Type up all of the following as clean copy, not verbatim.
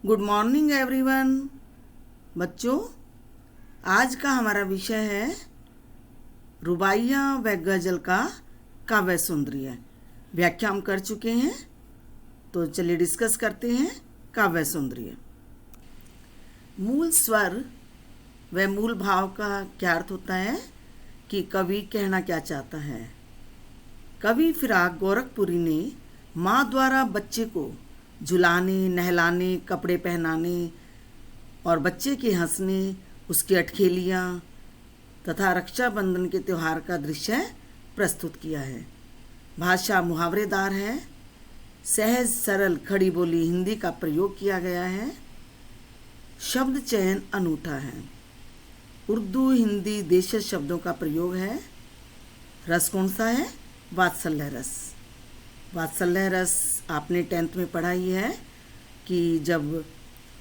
Good morning everyone. बच्चों, आज का हमारा विषय है रुबाइयाँ व गज़ल का काव्य सौंदर्य। व्याख्या हम कर चुके हैं, तो चलिए डिस्कस करते हैं काव्य सौंदर्य। मूल स्वर व मूल भाव का क्या अर्थ होता है कि कवि कहना क्या चाहता है। कवि फिराक गोरखपुरी ने माँ द्वारा बच्चे को झुलाने, नहलाने, कपड़े पहनाने और बच्चे के हंसने, उसकी अटखेलियाँ तथा रक्षाबंधन के त्यौहार का दृश्य प्रस्तुत किया है। भाषा मुहावरेदार है, सहज सरल खड़ी बोली हिंदी का प्रयोग किया गया है। शब्द चयन अनूठा है, उर्दू हिंदी देशज शब्दों का प्रयोग है। रस कौन सा है? वात्सल्य रस। वात्सल्य रस आपने 10th में पढ़ा ही है कि जब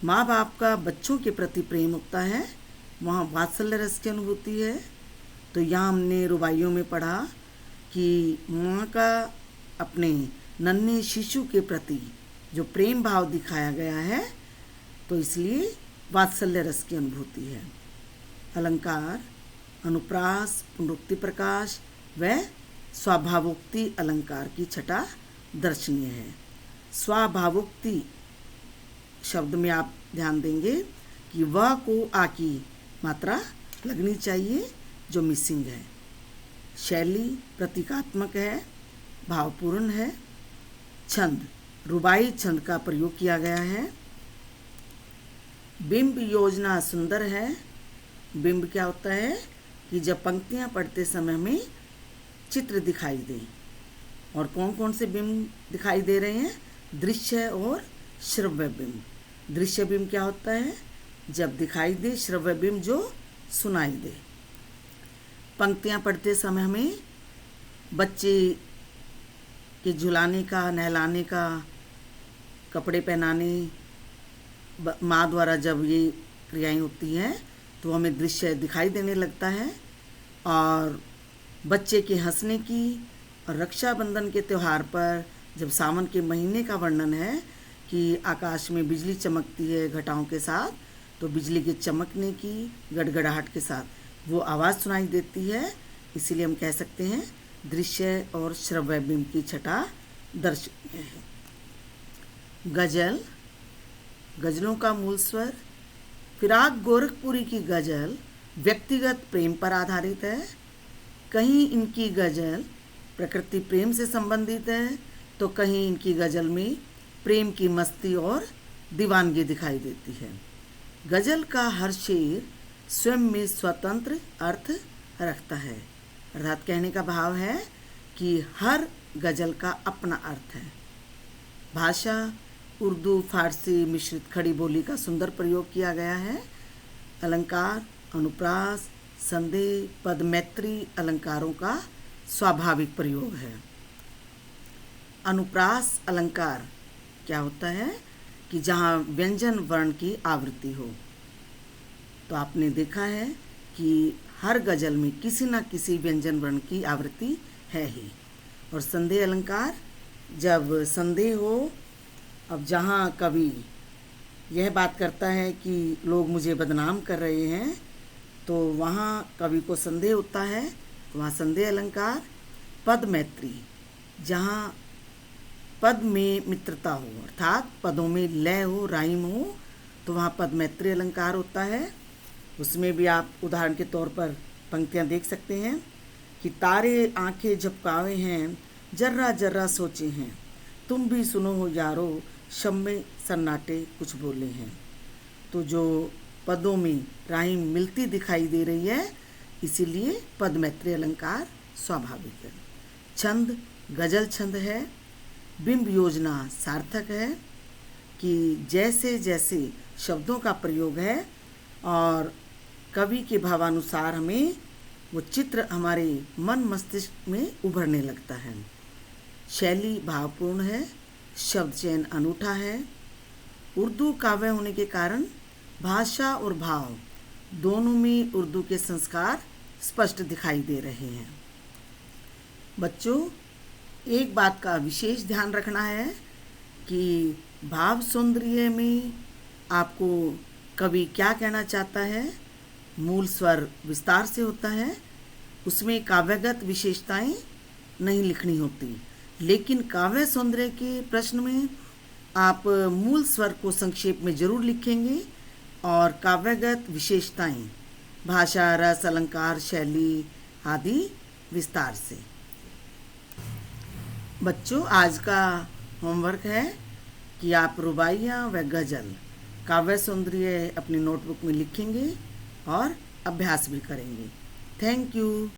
माँ बाप का बच्चों के प्रति प्रेम होता है वहाँ वात्सल्य रस की अनुभूति है। तो यहाँ हमने रुबाइयों में पढ़ा कि माँ का अपने नन्हे शिशु के प्रति जो प्रेम भाव दिखाया गया है, तो इसलिए वात्सल्य रस की अनुभूति है। अलंकार, अनुप्रास, पुनरुक्ति प्रकाश व स्वाभावोक्ति अलंकार की छटा दर्शनीय है। स्वाभावोक्ति शब्द में आप ध्यान देंगे कि वह को आ की मात्रा लगनी चाहिए जो मिसिंग है। शैली प्रतीकात्मक है, भावपूर्ण है। छंद, रुबाई छंद का प्रयोग किया गया है। बिंब योजना सुंदर है। बिंब क्या होता है कि जब पंक्तियाँ पढ़ते समय में चित्र दिखाई दें। और कौन कौन से बिंब दिखाई दे रहे हैं? दृश्य और श्रव्य बिंब। दृश्य बिंब क्या होता है? जब दिखाई दे। श्रव्य बिंब जो सुनाई दे। पंक्तियाँ पढ़ते समय हमें बच्चे के झुलाने का, नहलाने का, कपड़े पहनाने, माँ द्वारा जब ये क्रियाएं होती हैं तो हमें दृश्य दिखाई देने लगता है। और बच्चे के हंसने की और रक्षाबंधन के त्यौहार पर जब सावन के महीने का वर्णन है कि आकाश में बिजली चमकती है घटाओं के साथ, तो बिजली के चमकने की गड़गड़ाहट के साथ वो आवाज़ सुनाई देती है। इसीलिए हम कह सकते हैं दृश्य और श्रव्य बिंब की छटा दर्शनीय है। गज़ल, गज़लों का मूल स्वर। फिराक गोरखपुरी की गज़ल व्यक्तिगत प्रेम पर आधारित है। कहीं इनकी गज़ल प्रकृति प्रेम से संबंधित है, तो कहीं इनकी गज़ल में प्रेम की मस्ती और दीवानगी दिखाई देती है। गज़ल का हर शेर स्वयं में स्वतंत्र अर्थ रखता है। अर्थात कहने का भाव है कि हर गज़ल का अपना अर्थ है। भाषा उर्दू फारसी मिश्रित खड़ी बोली का सुंदर प्रयोग किया गया है। अलंकार, अनुप्रास, संदेह, पद मैत्री अलंकारों का स्वाभाविक प्रयोग है। अनुप्रास अलंकार क्या होता है कि जहाँ व्यंजन वर्ण की आवृत्ति हो। तो आपने देखा है कि हर गज़ल में किसी न किसी व्यंजन वर्ण की आवृत्ति है ही। और संदेह अलंकार, जब संदेह हो, अब जहाँ कवि यह बात करता है कि लोग मुझे बदनाम कर रहे हैं, तो वहाँ कवि को संदेह होता है, तो वहाँ संदेह अलंकार। पद मैत्री, जहाँ पद में मित्रता हो, अर्थात पदों में लय हो, राइम हो, तो वहाँ पद मैत्री अलंकार होता है। उसमें भी आप उदाहरण के तौर पर पंक्तियाँ देख सकते हैं कि तारे आंखें झपकावे हैं, जर्रा जर्रा सोचे हैं, तुम भी सुनो हो यारो, शम्मे सन्नाटे कुछ बोले हैं। तो जो पदों में राइम मिलती दिखाई दे रही है, इसीलिए पद मैत्री अलंकार स्वाभाविक है। छंद गज़ल छंद है। बिंब योजना सार्थक है कि जैसे जैसे शब्दों का प्रयोग है और कवि के भावानुसार हमें वो चित्र हमारे मन मस्तिष्क में उभरने लगता है। शैली भावपूर्ण है, शब्द चयन अनूठा है। उर्दू काव्य होने के कारण भाषा और भाव दोनों में उर्दू के संस्कार स्पष्ट दिखाई दे रहे हैं। बच्चों, एक बात का विशेष ध्यान रखना है कि भाव सौंदर्य में आपको कवि क्या कहना चाहता है, मूल स्वर विस्तार से होता है, उसमें काव्यगत विशेषताएं नहीं लिखनी होती, लेकिन काव्य सौंदर्य के प्रश्न में आप मूल स्वर को संक्षेप में जरूर लिखेंगे और काव्यगत विशेषताएं, भाषा, रस, अलंकार, शैली आदि विस्तार से। बच्चों, आज का होमवर्क है कि आप रुबाइयाँ व गज़ल काव्य सौंदर्य अपनी नोटबुक में लिखेंगे और अभ्यास भी करेंगे। Thank you.